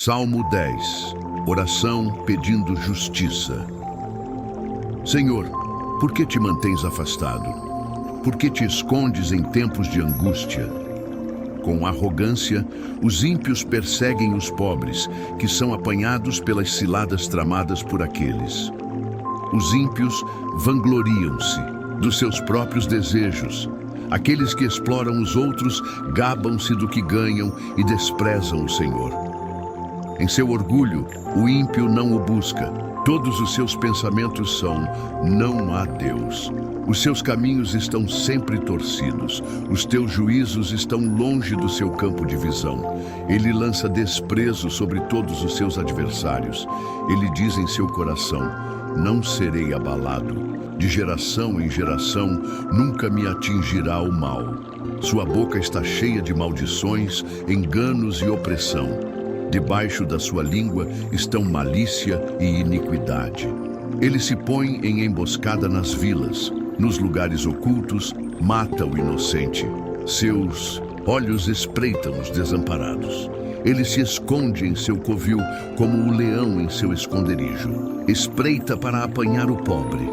Salmo 10. Oração pedindo justiça. Senhor, por que te mantens afastado? Por que te escondes em tempos de angústia? Com arrogância, os ímpios perseguem os pobres, que são apanhados pelas ciladas tramadas por aqueles. Os ímpios vangloriam-se dos seus próprios desejos. Aqueles que exploram os outros gabam-se do que ganham e desprezam o Senhor. Em seu orgulho, o ímpio não o busca. Todos os seus pensamentos são: não há Deus. Os seus caminhos estão sempre torcidos. Os teus juízos estão longe do seu campo de visão. Ele lança desprezo sobre todos os seus adversários. Ele diz em seu coração: não serei abalado. De geração em geração, nunca me atingirá o mal. Sua boca está cheia de maldições, enganos e opressão. Debaixo da sua língua estão malícia e iniquidade. Ele se põe em emboscada nas vilas, nos lugares ocultos, mata o inocente. Seus olhos espreitam os desamparados. Ele se esconde em seu covil como o leão em seu esconderijo. Espreita para apanhar o pobre.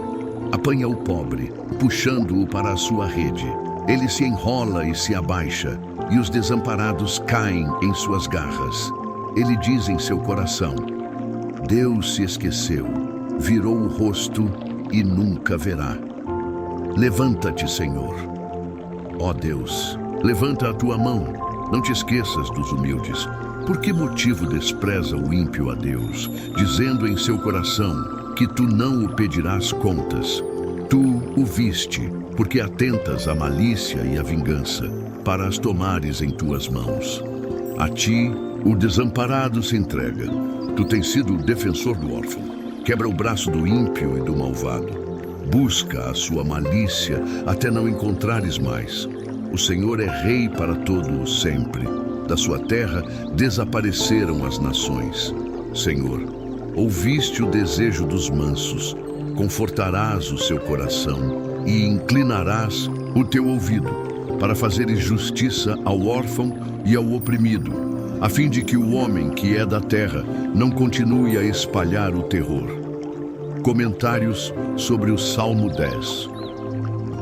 Apanha o pobre, puxando-o para a sua rede. Ele se enrola e se abaixa, e os desamparados caem em suas garras. Ele diz em seu coração: Deus se esqueceu, virou o rosto e nunca verá. Levanta-te, Senhor. Ó Deus, levanta a tua mão, não te esqueças dos humildes. Por que motivo despreza o ímpio a Deus, dizendo em seu coração que tu não o pedirás contas? Tu o viste, porque atentas à malícia e à vingança, para as tomares em tuas mãos. A ti o desamparado se entrega. Tu tens sido o defensor do órfão. Quebra o braço do ímpio e do malvado. Busca a sua malícia até não encontrares mais. O Senhor é rei para todo o sempre. Da sua terra desapareceram as nações. Senhor, ouviste o desejo dos mansos. Confortarás o seu coração e inclinarás o teu ouvido para fazeres justiça ao órfão e ao oprimido, a fim de que o homem que é da terra não continue a espalhar o terror. Comentários sobre o Salmo 10.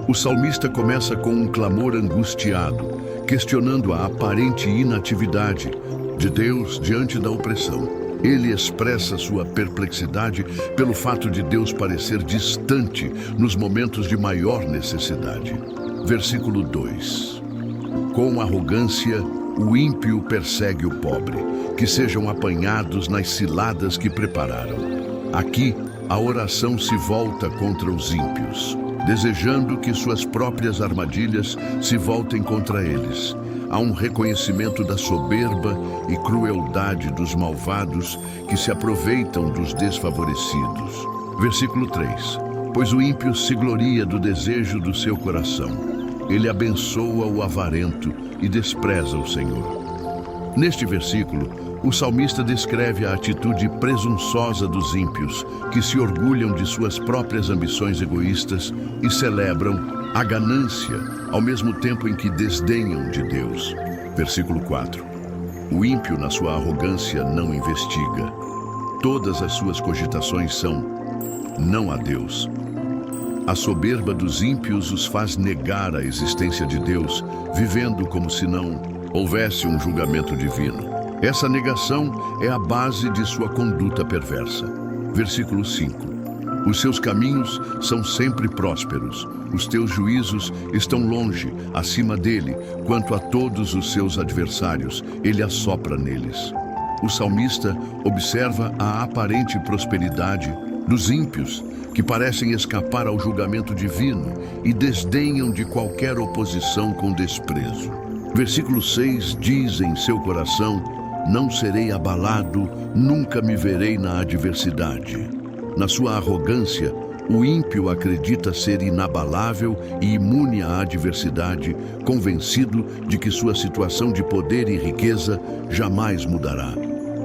O salmista começa com um clamor angustiado, questionando a aparente inatividade de Deus diante da opressão. Ele expressa sua perplexidade pelo fato de Deus parecer distante nos momentos de maior necessidade. Versículo 2. Com arrogância, o ímpio persegue o pobre, que sejam apanhados nas ciladas que prepararam. Aqui, a oração se volta contra os ímpios, desejando que suas próprias armadilhas se voltem contra eles. Há um reconhecimento da soberba e crueldade dos malvados que se aproveitam dos desfavorecidos. Versículo 3. Pois o ímpio se gloria do desejo do seu coração. Ele abençoa o avarento e despreza o Senhor. Neste versículo, o salmista descreve a atitude presunçosa dos ímpios, que se orgulham de suas próprias ambições egoístas e celebram a ganância, ao mesmo tempo em que desdenham de Deus. Versículo 4. O ímpio, na sua arrogância, não investiga. Todas as suas cogitações são: não há Deus. A soberba dos ímpios os faz negar a existência de Deus, vivendo como se não houvesse um julgamento divino. Essa negação é a base de sua conduta perversa. Versículo 5. Os seus caminhos são sempre prósperos. Os teus juízos estão longe, acima dele. Quanto a todos os seus adversários, ele assopra neles. O salmista observa a aparente prosperidade dos ímpios, que parecem escapar ao julgamento divino e desdenham de qualquer oposição com desprezo. Versículo 6 diz em seu coração: não serei abalado, nunca me verei na adversidade. Na sua arrogância, o ímpio acredita ser inabalável e imune à adversidade, convencido de que sua situação de poder e riqueza jamais mudará.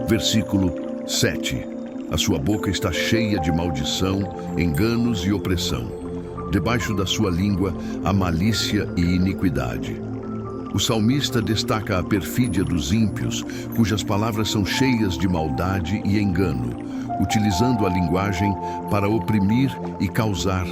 Versículo 7. A sua boca está cheia de maldição, enganos e opressão. Debaixo da sua língua há malícia e iniquidade. O salmista destaca a perfídia dos ímpios, cujas palavras são cheias de maldade e engano, utilizando a linguagem para oprimir e causar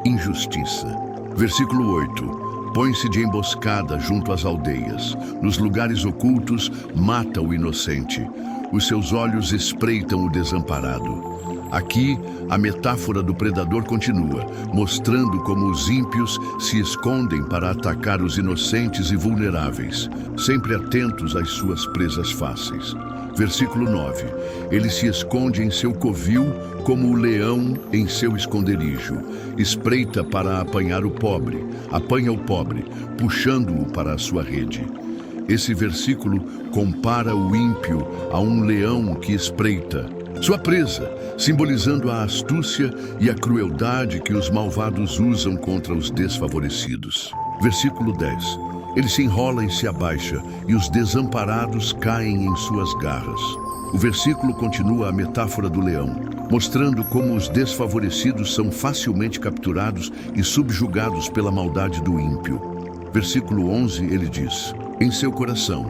injustiça. Versículo 8. Põe-se de emboscada junto às aldeias. Nos lugares ocultos, mata o inocente. Os seus olhos espreitam o desamparado. Aqui, a metáfora do predador continua, mostrando como os ímpios se escondem para atacar os inocentes e vulneráveis, sempre atentos às suas presas fáceis. Versículo 9. Ele se esconde em seu covil como o leão em seu esconderijo. Espreita para apanhar o pobre, apanha o pobre, puxando-o para a sua rede. Esse versículo compara o ímpio a um leão que espreita sua presa, simbolizando a astúcia e a crueldade que os malvados usam contra os desfavorecidos. Versículo 10. Ele se enrola e se abaixa, e os desamparados caem em suas garras. O versículo continua a metáfora do leão, mostrando como os desfavorecidos são facilmente capturados e subjugados pela maldade do ímpio. Versículo 11, ele diz: em seu coração,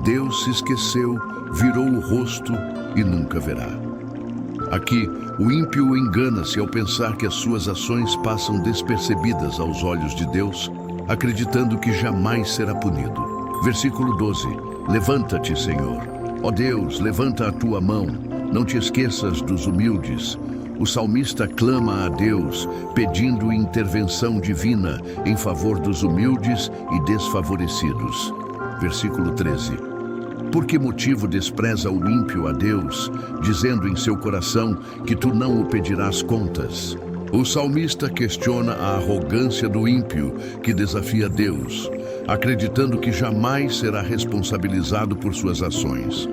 Deus se esqueceu, virou o rosto e nunca verá. Aqui, o ímpio engana-se ao pensar que as suas ações passam despercebidas aos olhos de Deus, acreditando que jamais será punido. Versículo 12. Levanta-te, Senhor. Ó Deus, levanta a tua mão. Não te esqueças dos humildes. O salmista clama a Deus, pedindo intervenção divina em favor dos humildes e desfavorecidos. Versículo 13. Por que motivo despreza o ímpio a Deus, dizendo em seu coração que tu não o pedirás contas? O salmista questiona a arrogância do ímpio que desafia Deus, acreditando que jamais será responsabilizado por suas ações.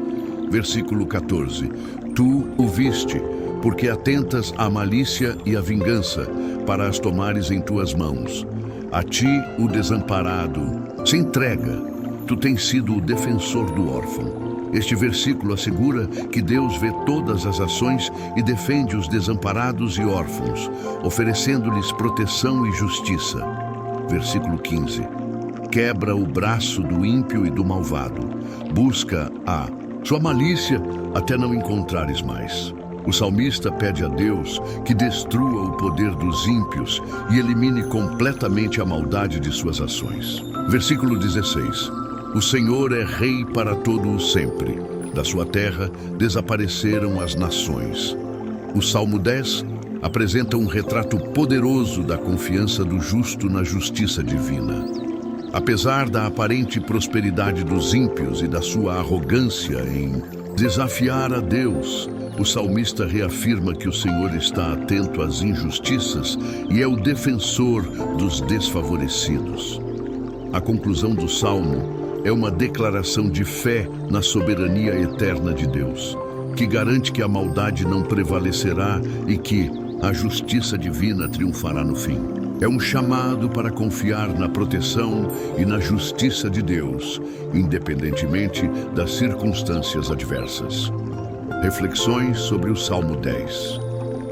Versículo 14. Tu o viste, porque atentas à malícia e à vingança, para as tomares em tuas mãos. A ti, o desamparado, se entrega. Tu tens sido o defensor do órfão. Este versículo assegura que Deus vê todas as ações e defende os desamparados e órfãos, oferecendo-lhes proteção e justiça. Versículo 15. Quebra o braço do ímpio e do malvado. Busca a sua malícia até não encontrares mais. O salmista pede a Deus que destrua o poder dos ímpios e elimine completamente a maldade de suas ações. Versículo 16. O Senhor é rei para todo o sempre. Da sua terra desapareceram as nações. O Salmo 10 apresenta um retrato poderoso da confiança do justo na justiça divina. Apesar da aparente prosperidade dos ímpios e da sua arrogância em desafiar a Deus, o salmista reafirma que o Senhor está atento às injustiças e é o defensor dos desfavorecidos. A conclusão do Salmo é uma declaração de fé na soberania eterna de Deus, que garante que a maldade não prevalecerá e que a justiça divina triunfará no fim. É um chamado para confiar na proteção e na justiça de Deus, independentemente das circunstâncias adversas. Reflexões sobre o Salmo 10.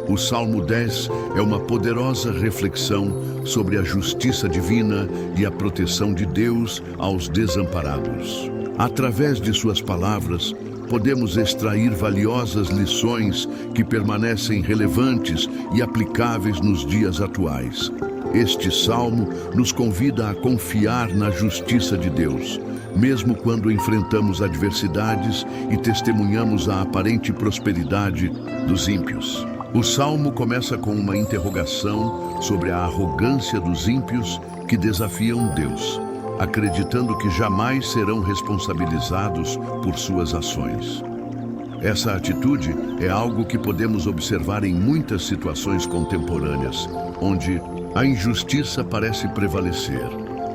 O Salmo 10 é uma poderosa reflexão sobre a justiça divina e a proteção de Deus aos desamparados. Através de suas palavras, podemos extrair valiosas lições que permanecem relevantes e aplicáveis nos dias atuais. Este salmo nos convida a confiar na justiça de Deus, mesmo quando enfrentamos adversidades e testemunhamos a aparente prosperidade dos ímpios. O salmo começa com uma interrogação sobre a arrogância dos ímpios que desafiam Deus, acreditando que jamais serão responsabilizados por suas ações. Essa atitude é algo que podemos observar em muitas situações contemporâneas, onde a injustiça parece prevalecer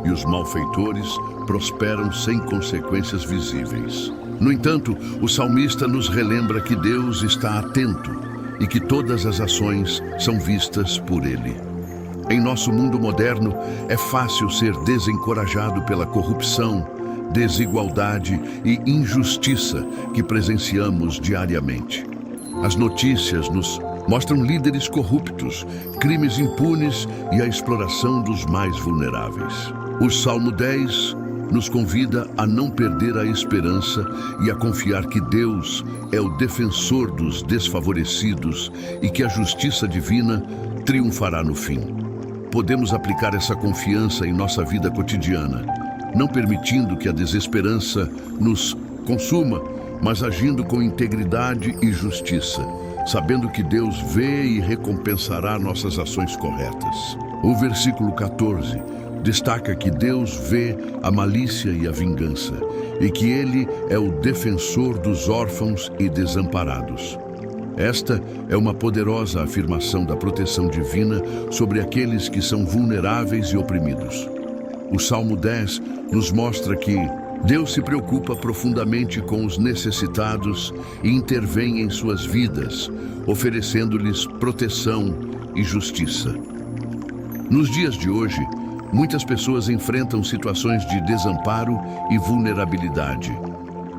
e os malfeitores prosperam sem consequências visíveis. No entanto, o salmista nos relembra que Deus está atento e que todas as ações são vistas por Ele. Em nosso mundo moderno, é fácil ser desencorajado pela corrupção, desigualdade e injustiça que presenciamos diariamente. As notícias nos mostram líderes corruptos, crimes impunes e a exploração dos mais vulneráveis. O Salmo 10 nos convida a não perder a esperança e a confiar que Deus é o defensor dos desfavorecidos e que a justiça divina triunfará no fim. Podemos aplicar essa confiança em nossa vida cotidiana, não permitindo que a desesperança nos consuma, mas agindo com integridade e justiça, sabendo que Deus vê e recompensará nossas ações corretas. O versículo 14 destaca que Deus vê a malícia e a vingança, e que Ele é o defensor dos órfãos e desamparados. Esta é uma poderosa afirmação da proteção divina sobre aqueles que são vulneráveis e oprimidos. O Salmo 10 nos mostra que Deus se preocupa profundamente com os necessitados e intervém em suas vidas, oferecendo-lhes proteção e justiça. Nos dias de hoje, muitas pessoas enfrentam situações de desamparo e vulnerabilidade,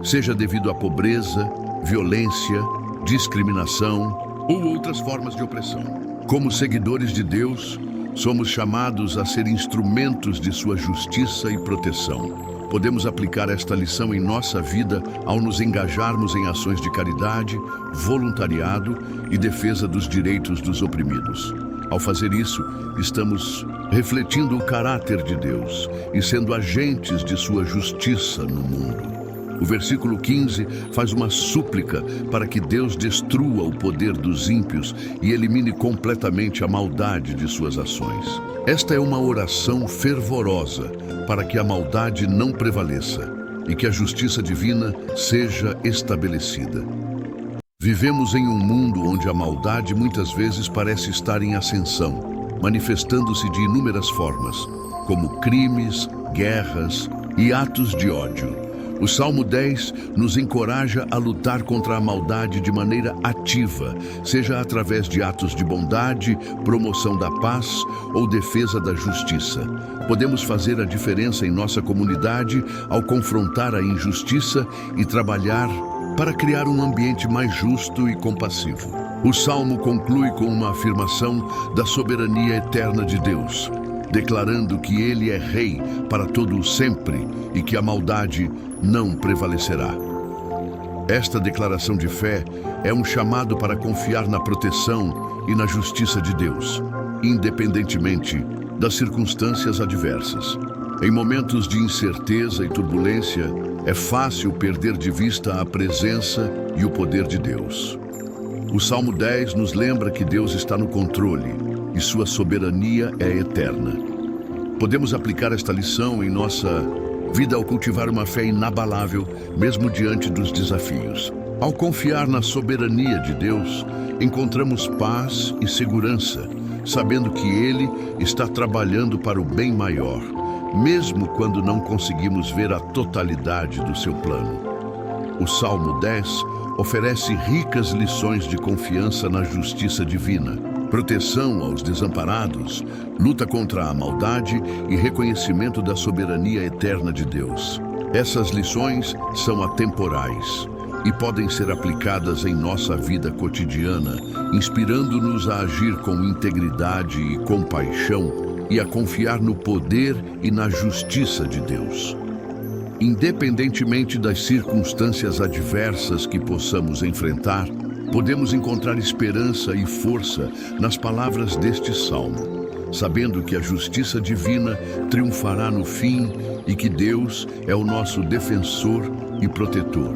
seja devido à pobreza, violência, discriminação ou outras formas de opressão. Como seguidores de Deus, somos chamados a ser instrumentos de sua justiça e proteção. Podemos aplicar esta lição em nossa vida ao nos engajarmos em ações de caridade, voluntariado e defesa dos direitos dos oprimidos. Ao fazer isso, estamos refletindo o caráter de Deus e sendo agentes de sua justiça no mundo. O versículo 15 faz uma súplica para que Deus destrua o poder dos ímpios e elimine completamente a maldade de suas ações. Esta é uma oração fervorosa para que a maldade não prevaleça e que a justiça divina seja estabelecida. Vivemos em um mundo onde a maldade muitas vezes parece estar em ascensão, manifestando-se de inúmeras formas, como crimes, guerras e atos de ódio. O Salmo 10 nos encoraja a lutar contra a maldade de maneira ativa, seja através de atos de bondade, promoção da paz ou defesa da justiça. Podemos fazer a diferença em nossa comunidade ao confrontar a injustiça e trabalhar para criar um ambiente mais justo e compassivo. O Salmo conclui com uma afirmação da soberania eterna de Deus, declarando que Ele é Rei para todo o sempre e que a maldade não prevalecerá. Esta declaração de fé é um chamado para confiar na proteção e na justiça de Deus, independentemente das circunstâncias adversas. Em momentos de incerteza e turbulência, é fácil perder de vista a presença e o poder de Deus. O Salmo 10 nos lembra que Deus está no controle e sua soberania é eterna. Podemos aplicar esta lição em nossa vida ao cultivar uma fé inabalável, mesmo diante dos desafios. Ao confiar na soberania de Deus, encontramos paz e segurança, sabendo que Ele está trabalhando para o bem maior, mesmo quando não conseguimos ver a totalidade do seu plano. O Salmo 10 oferece ricas lições de confiança na justiça divina, proteção aos desamparados, luta contra a maldade e reconhecimento da soberania eterna de Deus. Essas lições são atemporais e podem ser aplicadas em nossa vida cotidiana, inspirando-nos a agir com integridade e compaixão e a confiar no poder e na justiça de Deus. Independentemente das circunstâncias adversas que possamos enfrentar, podemos encontrar esperança e força nas palavras deste salmo, sabendo que a justiça divina triunfará no fim e que Deus é o nosso defensor e protetor.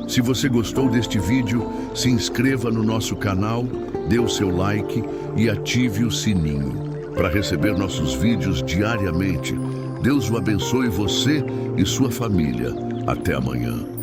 Se você gostou deste vídeo, se inscreva no nosso canal, dê o seu like e ative o sininho para receber nossos vídeos diariamente. Deus o abençoe você e sua família. Até amanhã.